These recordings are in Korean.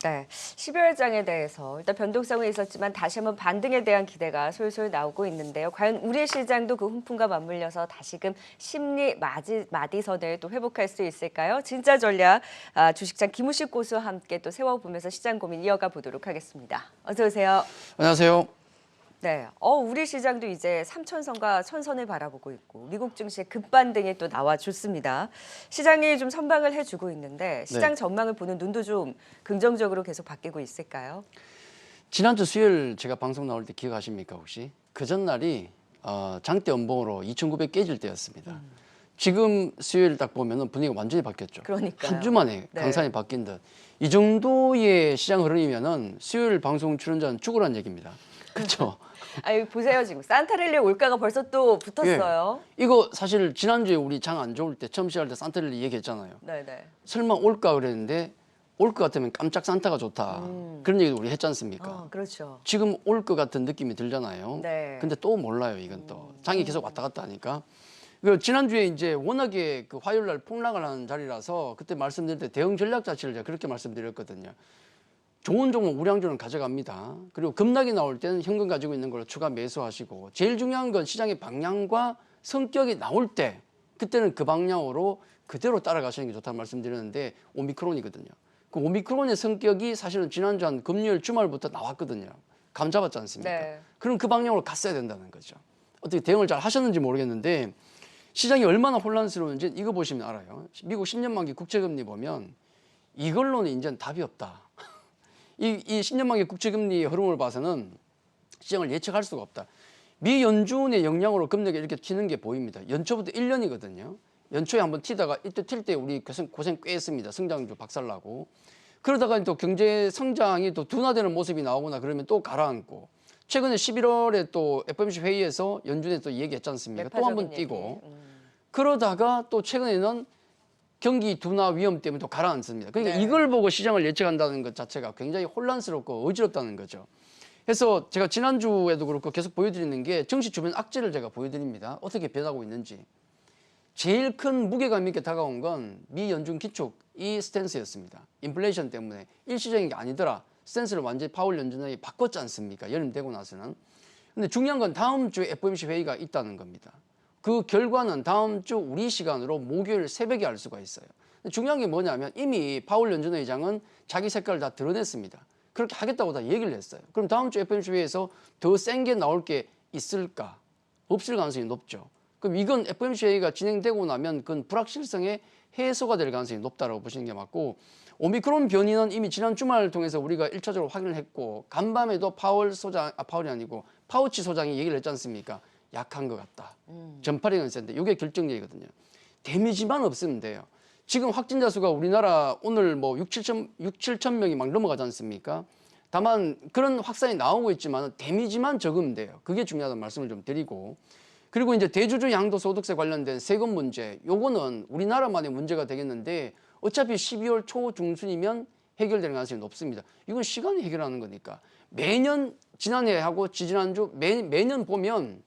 네, 12월 장에 대해서 일단 변동성은 있었지만 다시 한번 반등에 대한 기대가 솔솔 나오고 있는데요. 과연 우리 시장도 그 훈풍과 맞물려서 다시금 심리 마디선을 또 회복할 수 있을까요? 진짜 전략 주식장 김우식 고수와 함께 또 세워보면서 시장 고민 이어가 보도록 하겠습니다. 어서 오세요. 안녕하세요. 네, 우리 시장도 이제 3천선과 1,000선을 바라보고 있고 미국 증시의 급반등이 또 나와줬습니다. 시장이 좀 선방을 해주고 있는데 시장 네. 전망을 보는 눈도 좀 긍정적으로 계속 바뀌고 있을까요? 지난주 수요일 제가 방송 나올 때 기억하십니까 혹시? 그 전날이 장대 연봉으로 2,900 깨질 때였습니다. 지금 수요일 딱 보면 분위기가 완전히 바뀌었죠. 그러니까요. 한 주 만에 네. 강산이 바뀐 듯. 이 정도의 시장 흐름이면은 수요일 방송 출연자는 죽으란 얘기입니다. 그렇죠? 아니 보세요 지금 산타랠리 올가가 벌써 또 붙었어요. 이거 사실 지난주에 우리 장 안 좋을 때 처음 시작할 때 산타랠리 얘기했잖아요. 네네. 설마 올까 그랬는데 올 것 같으면 깜짝 산타가 좋다. 그런 얘기도 우리 했지 않습니까? 그렇죠. 지금 올 것 같은 느낌이 들잖아요. 네. 근데 또 몰라요, 이건 또. 장이 계속 왔다 갔다 하니까. 그 지난주에 이제 워낙에 그 화요일 날 폭락을 하는 자리라서 그때 말씀드릴 때 대응 전략 자체를 제가 그렇게 말씀드렸거든요. 좋은 종목 우량주는 가져갑니다. 그리고 급락이 나올 때는 현금 가지고 있는 걸로 추가 매수하시고 제일 중요한 건 시장의 방향과 성격이 나올 때 그때는 그 방향으로 그대로 따라가시는 게 좋다는 말씀드렸는데 오미크론이거든요. 그 오미크론의 성격이 사실은 지난주 한 금요일 주말부터 나왔거든요. 감 잡았지 않습니까? 네. 그럼 그 방향으로 갔어야 된다는 거죠. 어떻게 대응을 잘 하셨는지 모르겠는데 시장이 얼마나 혼란스러운지 이거 보시면 알아요. 미국 10년 만기 국채금리 보면 이걸로는 이제는 답이 없다. 이 10년 만기 국채금리의 흐름을 봐서는 시장을 예측할 수가 없다. 미 연준의 영향으로 금리가 이렇게 튀는 게 보입니다. 연초부터 1년이거든요. 연초에 한번 튀다가 이때 튈 때 우리 고생 꽤 했습니다. 성장주 박살나고. 그러다가 또 경제 성장이 또 둔화되는 모습이 나오거나 그러면 또 가라앉고. 최근에 11월에 또 FOMC 회의에서 연준에 또 얘기했지 않습니까? 또 한번 뛰고. 그러다가 또 최근에는 경기 둔화 위험 때문에 또 가라앉습니다. 그러니까 네. 이걸 보고 시장을 예측한다는 것 자체가 굉장히 혼란스럽고 어지럽다는 거죠. 그래서 제가 지난주에도 그렇고 계속 보여드리는 게 증시 주변 악재를 제가 보여드립니다. 어떻게 변하고 있는지. 제일 큰 무게감 있게 다가온 건 미 연준 기축 이 스탠스였습니다. 인플레이션 때문에 일시적인 게 아니더라. 스탠스를 완전히 파월 연준이 바꿨지 않습니까? 여름 되고 나서는. 근데 중요한 건 다음 주에 FOMC 회의가 있다는 겁니다. 그 결과는 다음 주 우리 시간으로 목요일 새벽에 알 수가 있어요. 중요한 게 뭐냐면 이미 파월 연준 의장은 자기 색깔을 다 드러냈습니다. 그렇게 하겠다고 다 얘기를 했어요. 그럼 다음 주 FOMC 회의에서 더 센 게 나올 게 있을까? 없을 가능성이 높죠. 그럼 이건 FOMC 회의가 진행되고 나면 그건 불확실성의 해소가 될 가능성이 높다고 보시는 게 맞고 오미크론 변이는 이미 지난 주말을 통해서 우리가 1차적으로 확인을 했고 간밤에도 파월이 아니고 파우치 소장이 얘기를 했지 않습니까? 약한 것 같다. 전파력은 센데 이게 결정적이거든요. 데미지만 없으면 돼요. 지금 확진자 수가 우리나라 오늘 뭐 7천 명이 막 넘어가지 않습니까? 다만 그런 확산이 나오고 있지만 데미지만 적으면 돼요. 그게 중요하다는 말씀을 좀 드리고 그리고 이제 대주주 양도소득세 관련된 세금 문제 요거는 우리나라만의 문제가 되겠는데 어차피 12월 초 중순이면 해결될 가능성이 높습니다. 이건 시간이 해결하는 거니까 매년 지난해하고 지지난주 매년 보면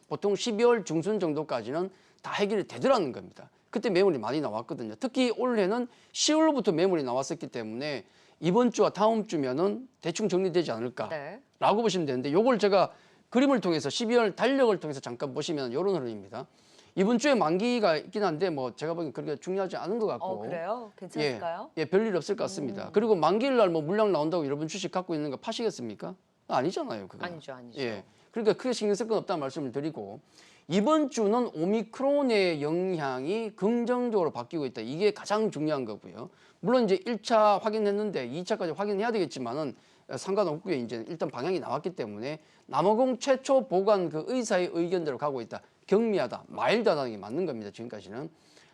보통 12월 중순 정도까지는 다 해결이 되더라는 겁니다. 그때 매물이 많이 나왔거든요. 특히 올해는 10월부터 매물이 나왔었기 때문에 이번 주와 다음 주면은 대충 정리되지 않을까라고 보시면 되는데 요걸 제가 그림을 통해서 12월 달력을 통해서 잠깐 보시면 이런 흐름입니다. 이번 주에 만기가 있긴 한데 뭐 제가 보기엔 그렇게 중요하지 않은 것 같고. 그래요? 괜찮을까요? 예, 별일 없을 것 같습니다. 그리고 만기일 날 뭐 물량 나온다고 여러분 주식 갖고 있는 거 파시겠습니까? 아니잖아요, 그거. 아니죠. 예. 그러니까 크게 신경 쓸 건 없다는 말씀을 드리고 이번 주는 오미크론의 영향이 긍정적으로 바뀌고 있다. 이게 가장 중요한 거고요. 물론 이제 1차 확인했는데 2차까지 확인해야 되겠지만은 상관없고요. 이제 일단 방향이 나왔기 때문에 남아공 최초 보관 그 의사의 의견대로 가고 있다. 경미하다, 마일드하다는 게 맞는 겁니다. 지금까지는.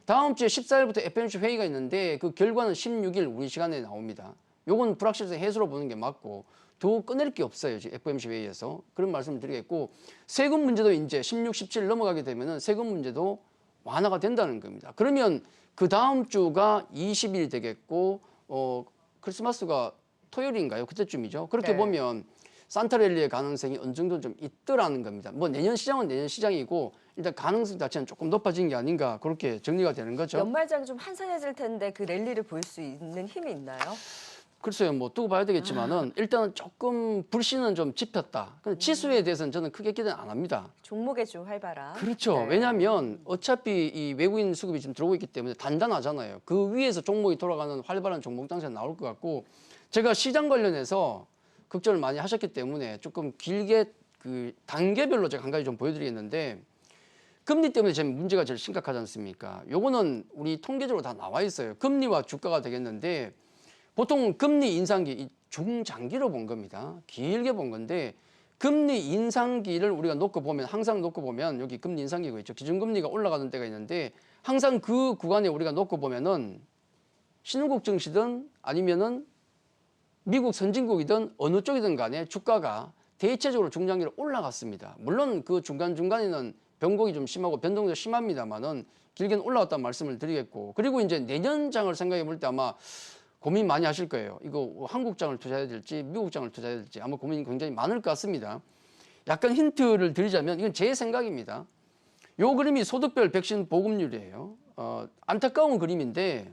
다음 주에 14일부터 FOMC 회의가 있는데 그 결과는 16일 우리 시간에 나옵니다. 요건 불확실성 해소로 보는 게 맞고 더 꺼낼 게 없어요. 지금 FOMC 회의에서. 그런 말씀을 드리겠고 세금 문제도 이제 16, 17 넘어가게 되면은 세금 문제도 완화가 된다는 겁니다. 그러면 그 다음 주가 20일 되겠고 크리스마스가 토요일인가요? 그때쯤이죠. 그렇게 네. 보면 산타랠리의 가능성이 어느 정도 좀 있더라는 겁니다. 뭐 내년 시장은 내년 시장이고 일단 가능성 자체는 조금 높아진 게 아닌가 그렇게 정리가 되는 거죠. 연말장 좀 한산해질 텐데 그 랠리를 볼 수 있는 힘이 있나요? 글쎄요, 뭐 두고 봐야 되겠지만은 일단은 조금 불씨는 좀 지폈다. 근데 지수에 대해서는 저는 크게 기대는 안 합니다. 종목에 좀 활발한. 그렇죠. 네. 왜냐하면 어차피 이 외국인 수급이 지금 들어오고 있기 때문에 단단하잖아요. 그 위에서 종목이 돌아가는 활발한 종목 당시에 나올 것 같고, 제가 시장 관련해서 걱정을 많이 하셨기 때문에 조금 길게 그 단계별로 제가 한 가지 좀 보여드리겠는데, 금리 때문에 지금 문제가 제일 심각하지 않습니까? 요거는 우리 통계적으로 다 나와 있어요. 금리와 주가가 되겠는데, 보통 금리 인상기 중장기로 본 겁니다. 길게 본 건데, 금리 인상기를 우리가 놓고 보면, 항상 놓고 보면 여기 금리 인상기가 있죠. 기준금리가 올라가는 때가 있는데, 항상 그 구간에 우리가 놓고 보면은 신흥국 증시든 아니면은 미국 선진국이든 어느 쪽이든 간에 주가가 대체적으로 중장기로 올라갔습니다. 물론 그 중간중간에는 변곡이 좀 심하고 변동도 심합니다만은 길게는 올라갔다는 말씀을 드리겠고, 그리고 이제 내년장을 생각해 볼 때 아마 고민 많이 하실 거예요. 이거 한국장을 투자해야 될지 미국장을 투자해야 될지 아마 고민이 굉장히 많을 것 같습니다. 약간 힌트를 드리자면 이건 제 생각입니다. 요 그림이 소득별 백신 보급률이에요. 안타까운 그림인데,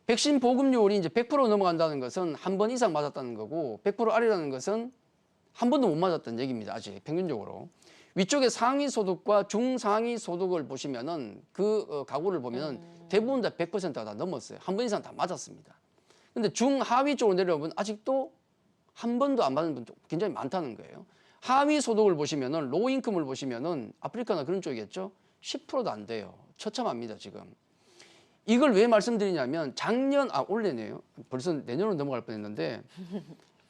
백신 보급률이 이제 100% 넘어간다는 것은 한 번 이상 맞았다는 거고, 100% 아래라는 것은 한 번도 못 맞았다는 얘기입니다. 아직 평균적으로. 위쪽에 상위 소득과 중상위 소득을 보시면은 그 가구를 보면은 대부분 다 100%가 다 넘었어요. 한 번 이상 다 맞았습니다. 근데 중하위 쪽으로 내려오면 아직도 한 번도 안 받은 분도 굉장히 많다는 거예요. 하위 소득을 보시면은 로우 인컴을 보시면은 아프리카나 그런 쪽이겠죠. 10%도 안 돼요. 처참합니다, 지금. 이걸 왜 말씀드리냐면 올해네요. 벌써 내년으로 넘어갈 뻔했는데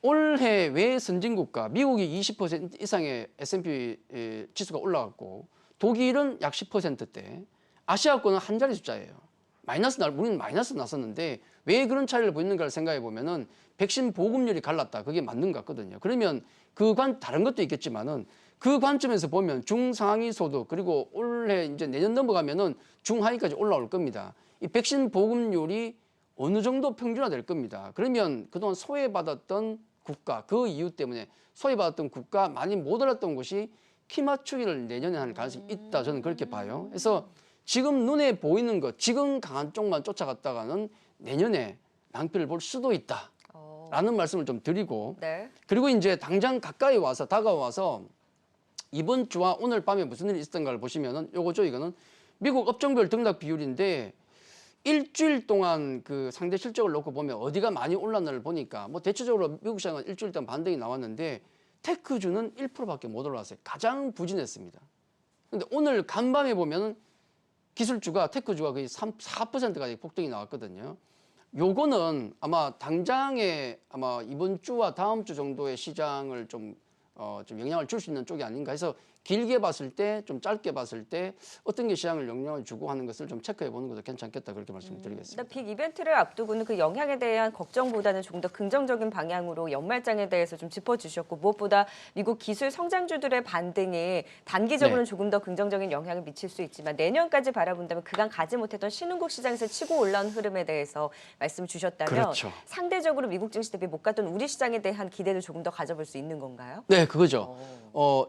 올해 외 선진국가 미국이 20% 이상의 S&P 지수가 올라갔고, 독일은 약 10%대, 아시아권은 한 자리 숫자예요. 우리는 마이너스 났었는데 왜 그런 차이를 보이는가를 생각해 보면은 백신 보급률이 갈랐다. 그게 맞는 것 같거든요. 그러면 다른 것도 있겠지만은 그 관점에서 보면 중상위 소득, 그리고 올해 이제 내년 넘어가면은 중하위까지 올라올 겁니다. 이 백신 보급률이 어느 정도 평준화될 겁니다. 그러면 그동안 소외받았던 국가, 그 이유 때문에 소외받았던 국가, 많이 못 알았던 곳이 키 맞추기를 내년에 할 가능성이 있다. 저는 그렇게 봐요. 그래서 지금 눈에 보이는 것, 지금 강한 쪽만 쫓아갔다가는 내년에 낭패를 볼 수도 있다. 라는 말씀을 좀 드리고, 네. 그리고 이제 당장 가까이 와서, 다가와서 이번 주와 오늘 밤에 무슨 일이 있었던가를 보시면은 요거죠. 이거는 미국 업종별 등락 비율인데, 일주일 동안 그 상대 실적을 놓고 보면 어디가 많이 올랐나를 보니까 뭐 대체적으로 미국 시장은 일주일 동안 반등이 나왔는데 테크주는 1%밖에 못 올랐어요. 가장 부진했습니다. 근데 오늘 간밤에 보면은 기술주가, 테크주가 거의 4%까지 폭등이 나왔거든요. 요거는 아마 당장에 아마 이번 주와 다음 주 정도의 시장을 좀 영향을 줄 수 있는 쪽이 아닌가 해서, 길게 봤을 때, 좀 짧게 봤을 때 어떤 게 시장을 영향을 주고 하는 것을 좀 체크해 보는 것도 괜찮겠다, 그렇게 말씀드리겠습니다. 빅 이벤트를 앞두고는 그 영향에 대한 걱정보다는 조금 더 긍정적인 방향으로 연말장에 대해서 좀 짚어주셨고, 무엇보다 미국 기술 성장주들의 반등이 단기적으로는 네. 조금 더 긍정적인 영향을 미칠 수 있지만 내년까지 바라본다면 그간 가지 못했던 신흥국 시장에서 치고 올라온 흐름에 대해서 말씀 주셨다면, 그렇죠. 상대적으로 미국 증시 대비 못 갔던 우리 시장에 대한 기대를 조금 더 가져볼 수 있는 건가요? 네, 그거죠.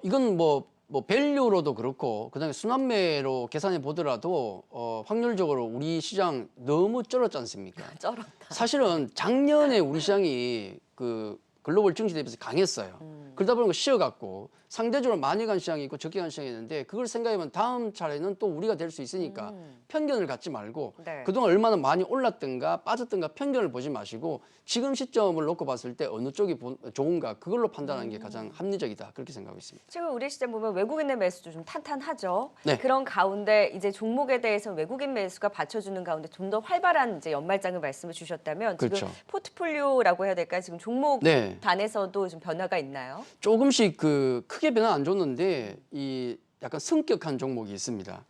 이건 뭐 밸류로도 그렇고, 그다음에 순환매로 계산해 보더라도 확률적으로 우리 시장 너무 쩔었지 않습니까? 쩔었다. 사실은 작년에 우리 시장이 그 글로벌 증시 대비해서 강했어요. 그러다 보니까 쉬어갖고 상대적으로 많이 간 시장이 있고 적게 간 시장이 있는데, 그걸 생각해보면 다음 차례는 또 우리가 될 수 있으니까 편견을 갖지 말고, 네. 그동안 얼마나 많이 올랐던가 빠졌던가 편견을 보지 마시고 지금 시점을 놓고 봤을 때 어느 쪽이 좋은가, 그걸로 판단하는 게 가장 합리적이다, 그렇게 생각하고 있습니다. 지금 우리 시장 보면 외국인의 매수도 좀 탄탄하죠. 네. 그런 가운데 이제 종목에 대해서 외국인 매수가 받쳐주는 가운데 좀 더 활발한 이제 연말장을 말씀을 주셨다면, 지금 그렇죠. 포트폴리오라고 해야 될까요? 지금 종목 네. 단에서도 좀 변화가 있나요? 조금씩 크게 변화 안 줬는데 이 약간 성격한 종목이 있습니다.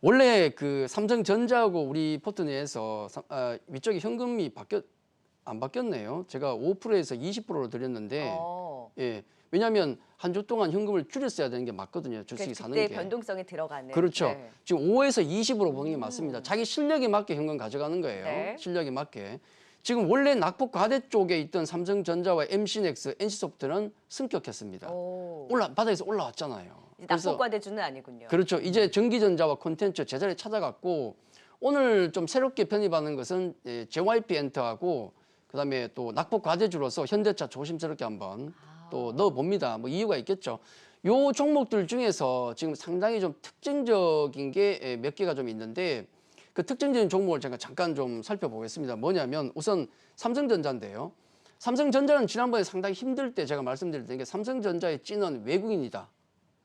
원래 그 삼성전자하고 우리 포트 내에서 위쪽에 현금이 안 바뀌었네요. 제가 5%에서 20%로 드렸는데, 예, 왜냐하면 한 주 동안 현금을 줄였어야 되는 게 맞거든요. 주식이 사는 그때 게. 변동성에 들어가는. 그렇죠. 네. 지금 5에서 20으로 보는 게 맞습니다. 자기 실력에 맞게 현금 가져가는 거예요. 네. 실력에 맞게. 지금 원래 낙폭 과대 쪽에 있던 삼성전자와 MC넥스, NC소프트는 승격했습니다. 바닥에서 올라왔잖아요. 낙폭과대주는 아니군요. 그렇죠. 이제 전기전자와 콘텐츠 제자리 찾아갔고, 오늘 좀 새롭게 편입하는 것은 JYP 엔터하고 그다음에 또 낙폭 과대주로서 현대차 조심스럽게 한번 또 넣어봅니다. 뭐 이유가 있겠죠. 요 종목들 중에서 지금 상당히 좀 특징적인 게 몇 개가 좀 있는데 그 특징적인 종목을 제가 잠깐 좀 살펴보겠습니다. 뭐냐면 우선 삼성전자인데요. 삼성전자는 지난번에 상당히 힘들 때 제가 말씀드렸던 게 삼성전자의 찐은 외국인이다.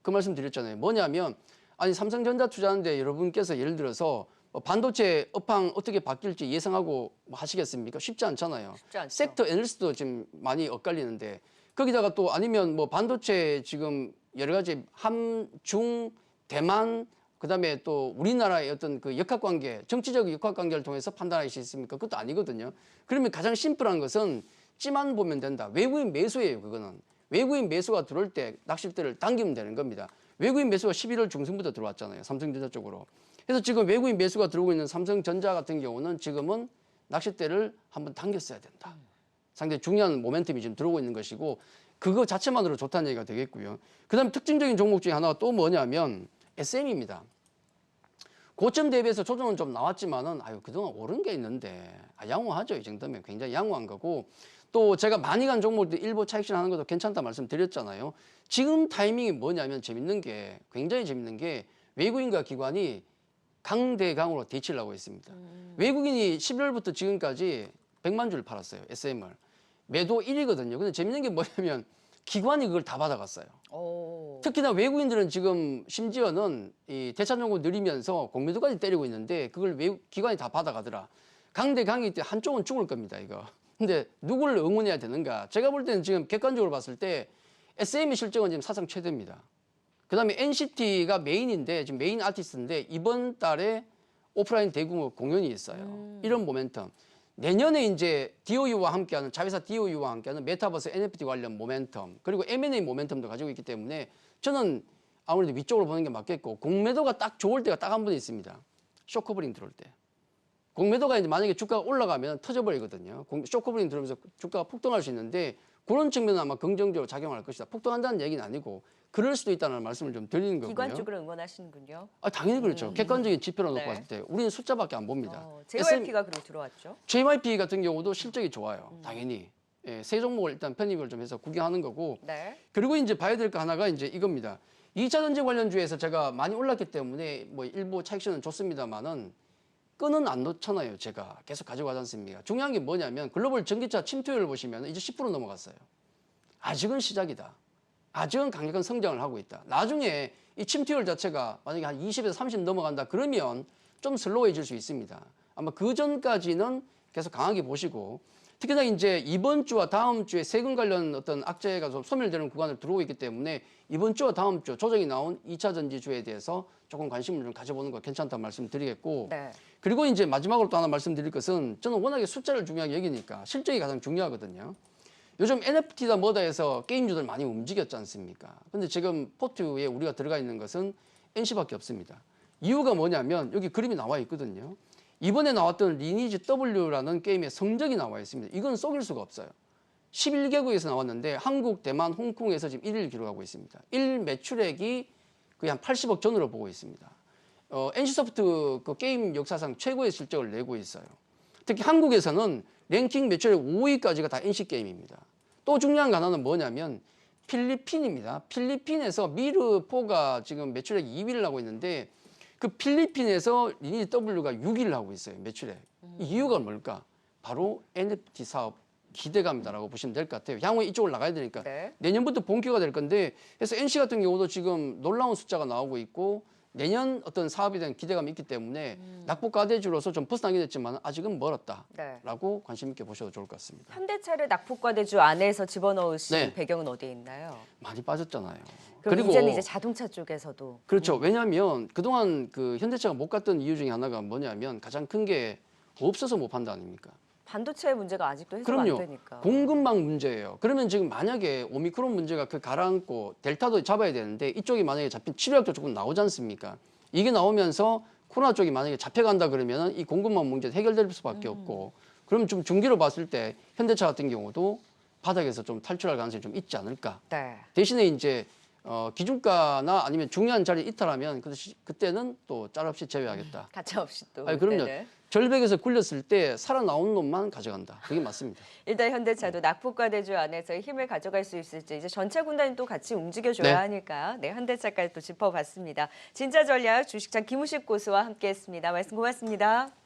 그 말씀 드렸잖아요. 뭐냐면 아니 삼성전자 투자하는데 여러분께서 예를 들어서 반도체 업황 어떻게 바뀔지 예상하고 뭐 하시겠습니까? 쉽지 않잖아요. 쉽지 않죠. 섹터 애널리스트도 지금 많이 엇갈리는데 거기다가 또 아니면 뭐 반도체 지금 여러 가지 함, 중, 대만 그다음에 또 우리나라의 어떤 그 역학관계, 정치적 역학관계를 통해서 판단할 수 있습니까? 그것도 아니거든요. 그러면 가장 심플한 것은 찌만 보면 된다. 외국인 매수예요, 그거는. 외국인 매수가 들어올 때 낚싯대를 당기면 되는 겁니다. 외국인 매수가 11월 중순부터 들어왔잖아요. 삼성전자 쪽으로. 그래서 지금 외국인 매수가 들어오고 있는 삼성전자 같은 경우는 지금은 낚싯대를 한번 당겼어야 된다. 상당히 중요한 모멘텀이 지금 들어오고 있는 것이고 그거 자체만으로 좋다는 얘기가 되겠고요. 그다음에 특징적인 종목 중에 하나가 또 뭐냐면 SM입니다. 고점 대비해서 조정은 좀 나왔지만은 아유 그동안 오른 게 있는데 양호하죠. 이 정도면 굉장히 양호한 거고 또 제가 많이 간 종목들 일부 차익실 하는 것도 괜찮다 말씀드렸잖아요. 지금 타이밍이 뭐냐면 굉장히 재밌는 게 외국인과 기관이 강대강으로 대치를 하고 있습니다. 외국인이 11월부터 지금까지 100만 주를 팔았어요. SM을. 매도 1위거든요. 근데 재밌는 게 뭐냐면 기관이 그걸 다 받아갔어요. 오. 특히나 외국인들은 지금 심지어는 이 대차 요구 늘리면서 공매도까지 때리고 있는데 그걸 기관이 다 받아가더라. 강대강이기 때문에 한쪽은 죽을 겁니다. 이거. 근데 누구를 응원해야 되는가? 제가 볼 때는 지금 객관적으로 봤을 때 SM의 실적은 지금 사상 최대입니다. 그다음에 NCT가 메인인데 지금 메인 아티스트인데 이번 달에 오프라인 대규모 공연이 있어요. 이런 모멘텀. 내년에 이제 DOU와 함께하는 자회사 DOU와 함께하는 메타버스 NFT 관련 모멘텀 그리고 M&A 모멘텀도 가지고 있기 때문에 저는 아무래도 위쪽으로 보는 게 맞겠고 공매도가 딱 좋을 때가 딱 한 번 있습니다. 쇼커브링 들어올 때. 공매도가 이제 만약에 주가가 올라가면 터져버리거든요. 쇼커브링 들어오면서 주가가 폭등할 수 있는데 그런 측면은 아마 긍정적으로 작용할 것이다. 폭등한다는 얘기는 아니고 그럴 수도 있다는 말씀을 좀 드리는 거고요. 기관 쪽을 응원하시는군요. 아, 당연히 그렇죠. 객관적인 지표로 놓고 네. 봤을 때 우리는 숫자밖에 안 봅니다. JYP가 그리고 들어왔죠. JYP 같은 경우도 실적이 좋아요. 당연히. 예, 세 종목을 일단 편입을 좀 해서 구경하는 거고. 네. 그리고 이제 봐야 될 거 하나가 이제 이겁니다. 2차 전지 관련주에서 제가 많이 올랐기 때문에 뭐 일부 차익실은 좋습니다만은 끈은 안 놓잖아요. 제가 계속 가져가지 않습니까? 중요한 게 뭐냐면 글로벌 전기차 침투율을 보시면 이제 10% 넘어갔어요. 아직은 시작이다. 아직은 강력한 성장을 하고 있다. 나중에 이 침투율 자체가 만약에 한 20에서 30 넘어간다 그러면 좀 슬로우해질 수 있습니다. 아마 그 전까지는 계속 강하게 보시고 특히나 이제 이번 주와 다음 주에 세금 관련 어떤 악재가 좀 소멸되는 구간을 들어오고 있기 때문에 이번 주와 다음 주 조정이 나온 2차 전지주에 대해서 조금 관심을 좀 가져보는 거 괜찮다는 말씀드리겠고 네. 그리고 이제 마지막으로 또 하나 말씀드릴 것은 저는 워낙에 숫자를 중요하게 여기니까 실적이 가장 중요하거든요. 요즘 NFT다 뭐다 해서 게임주들 많이 움직였지 않습니까? 근데 지금 포트에 우리가 들어가 있는 것은 NC밖에 없습니다. 이유가 뭐냐면 여기 그림이 나와 있거든요. 이번에 나왔던 리니지 W라는 게임의 성적이 나와 있습니다. 이건 속일 수가 없어요. 11개국에서 나왔는데 한국, 대만, 홍콩에서 지금 1위를 기록하고 있습니다. 1 매출액이 거의 한 80억 전후로 보고 있습니다. NC소프트 그 게임 역사상 최고의 실적을 내고 있어요. 특히 한국에서는 랭킹 매출액 5위까지가 다 NC게임입니다. 또 중요한 거 하나는 뭐냐면 필리핀입니다. 필리핀에서 미르4가 지금 매출액 2위를 하고 있는데 그 필리핀에서 리니지 W가 6위를 하고 있어요. 매출액. 이유가 뭘까? 바로 NFT 사업 기대감이다라고 보시면 될 것 같아요. 향후에 이쪽으로 나가야 되니까 네. 내년부터 본격화가 될 건데 그래서 NC 같은 경우도 지금 놀라운 숫자가 나오고 있고 내년 어떤 사업에 대한 기대감이 있기 때문에 낙폭과대주로서 좀 벗어나긴 했지만 아직은 멀었다라고 네. 관심 있게 보셔도 좋을 것 같습니다. 현대차를 낙폭과대주 안에서 집어넣으신 네. 배경은 어디에 있나요? 많이 빠졌잖아요. 그럼 그리고 이제는 이제 자동차 쪽에서도 그렇죠. 왜냐하면 그동안 그 현대차가 못 갔던 이유 중에 하나가 뭐냐면 가장 큰 게 없어서 못 판다 아닙니까? 반도체 문제가 아직도 해소가 안 그럼요. 되니까. 공급망 문제예요. 그러면 지금 만약에 오미크론 문제가 그 가라앉고 델타도 잡아야 되는데 이쪽이 만약에 잡힌 치료약도 조금 나오지 않습니까? 이게 나오면서 코로나 쪽이 만약에 잡혀간다 그러면 이 공급망 문제 해결될 수밖에 없고 그럼 좀 중기로 봤을 때 현대차 같은 경우도 바닥에서 좀 탈출할 가능성이 좀 있지 않을까. 네. 대신에 이제 기준가나 아니면 중요한 자리에 이탈하면 그때는 또 짤없이 제외하겠다. 가차없이 또. 아니, 그럼요. 그때는. 절벽에서 굴렸을 때 살아나온 놈만 가져간다. 그게 맞습니다. 일단 현대차도 낙폭과대주 안에서의 힘을 가져갈 수 있을지 이제 전차 군단이 또 같이 움직여줘야 네. 하니까 네, 현대차까지 또 짚어봤습니다. 진짜 전략 주식장 김우식 고수와 함께했습니다. 말씀 고맙습니다.